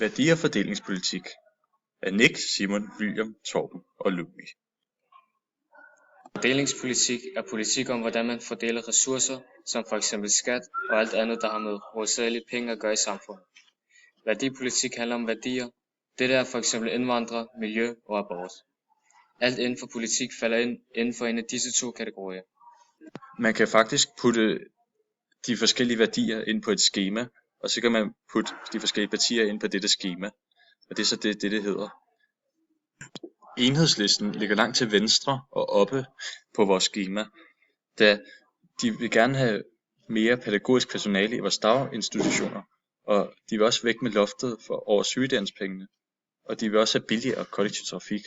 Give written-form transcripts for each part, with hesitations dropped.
Værdi- og fordelingspolitik af Nick, Simon, William, Torben og Ludvig. Fordelingspolitik er politik om, hvordan man fordeler ressourcer, som for eksempel skat og alt andet, der har med hovedsageligt penge at gøre i samfundet. Værdipolitik handler om værdier. Dette er for eksempel indvandrere, miljø og abort. Alt inden for politik falder ind inden for en af disse to kategorier. Man kan faktisk putte de forskellige værdier ind på et skema, og så kan man putte de forskellige partier ind på dette skema. Og det er så det hedder. Enhedslisten ligger langt til venstre og oppe på vores skema, da de vil gerne have mere pædagogisk personale i vores daginstitutioner, og de vil også væk med loftet for over sygedanspengene, og de vil også have billigere kollektiv trafik.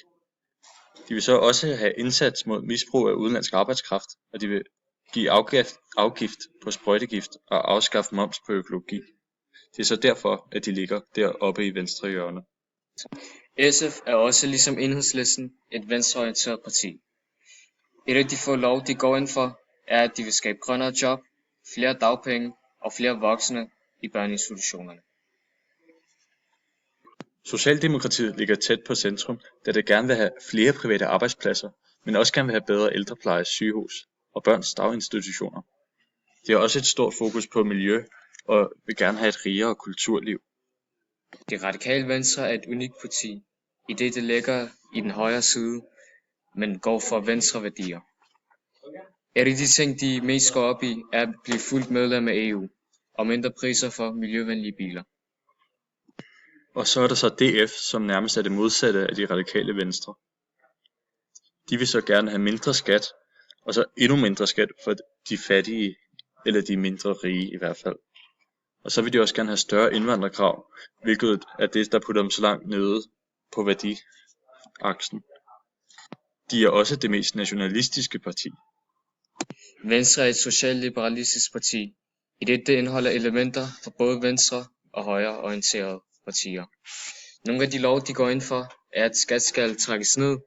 De vil så også have indsats mod misbrug af udenlandsk arbejdskraft, og de vil give afgift på sprøjtegift og afskaffe moms på økologi. Det er så derfor, at de ligger deroppe i venstre hjørne. SF er også ligesom Enhedslisten et venstreorienteret parti. Et af de få lov, de går ind for, er, at de vil skabe grønnere job, flere dagpenge og flere voksne i børneinstitutionerne. Socialdemokratiet ligger tæt på centrum, da det gerne vil have flere private arbejdspladser, men også gerne vil have bedre ældrepleje, sygehus og børns daginstitutioner. Det har også et stort fokus på miljø og vil gerne have et rigere kulturliv. Det radikale venstre er et unikt parti, i det ligger i den højre side, men går for venstre værdier. Et af de ting, de mest går op i, er at blive fuldt medlem af EU og mindre priser for miljøvenlige biler. Og så er der så DF, som nærmest er det modsatte af de radikale venstre. De vil så gerne have mindre skat, og så endnu mindre skat for de fattige, eller de mindre rige i hvert fald. Og så vil de også gerne have større indvandrerkrav, hvilket er det, der putter dem så langt nede på værdiaksen. De er også det mest nationalistiske parti. Venstre er et socialliberalistisk parti, i det indeholder elementer fra både venstre og højreorienterede partier. Nogle af de lov, de går ind for, er, at skat skal trækkes ned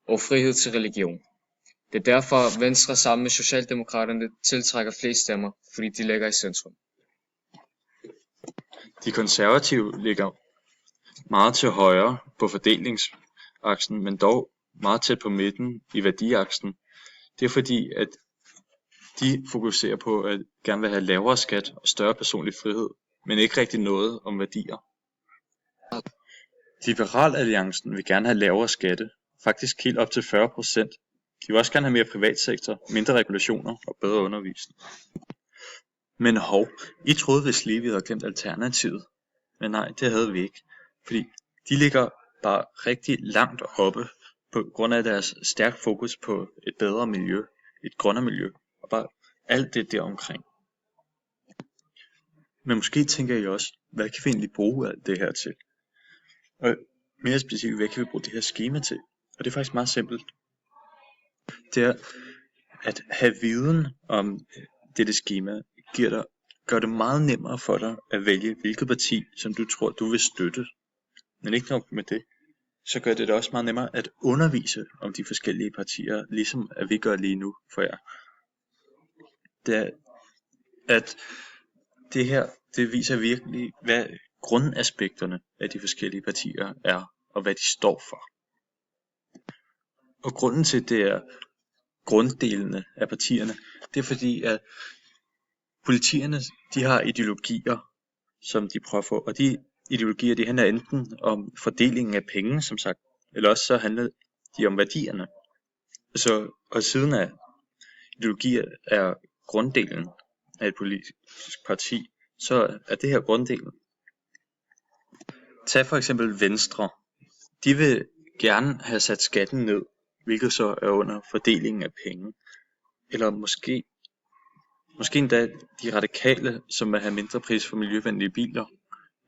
og frihed til religion. Det er derfor, Venstre sammen med Socialdemokraterne tiltrækker flest stemmer, fordi de ligger i centrum. De konservative ligger meget til højre på fordelingsaksen, men dog meget tæt på midten i værdiaksen. Det er fordi, at de fokuserer på at gerne vil have lavere skat og større personlig frihed, men ikke rigtig noget om værdier. Liberal Alliancen vil gerne have lavere skatte, faktisk helt op til 40%. De vil også gerne have mere privatsektor, mindre regulationer og bedre undervisning. Men I troede vist lige, vi havde glemt alternativet. Men nej, det havde vi ikke. Fordi de ligger bare rigtig langt oppe på grund af deres stærk fokus på et bedre miljø, et grønnere miljø, og bare alt det der omkring. Men måske tænker I også, hvad kan vi egentlig bruge alt det her til? Og mere specifikt, hvad kan vi bruge det her skema til? Og det er faktisk meget simpelt. Det er at have viden om dette skema, gør det meget nemmere for dig at vælge, hvilket parti, som du tror, du vil støtte. Men ikke nok med det, så gør det også meget nemmere at undervise om de forskellige partier, ligesom at vi gør lige nu for jer. Det er, at det her, det viser virkelig, hvad grundaspekterne af de forskellige partier er, og hvad de står for. Og grunden til, det er grunddelene af partierne, det er fordi, at partierne, de har ideologier, som de prøver at få, og de ideologier, de handler enten om fordelingen af penge, som sagt, eller også så handler de om værdierne. Og siden af ideologier er grunddelen af et politisk parti, så er det her grunddelen. Tag for eksempel Venstre. De vil gerne have sat skatten ned, hvilket så er under fordelingen af penge. Eller måske endda de radikale, som vil have mindre pris for miljøvenlige biler.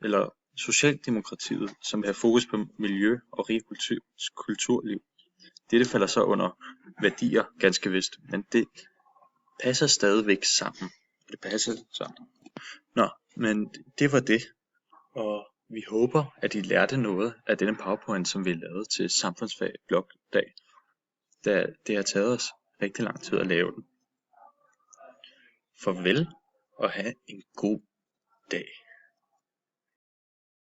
Eller Socialdemokratiet, som vil have fokus på miljø og rig kulturliv. Dette falder så under værdier, ganske vist, men det passer stadigvæk sammen. Det passer sammen. Nå, men det var det, og vi håber, at I lærte noget af denne PowerPoint, som vi lavede til samfundsfag blogdag, da det har taget os rigtig lang tid at lave den. Farvel og have en god dag.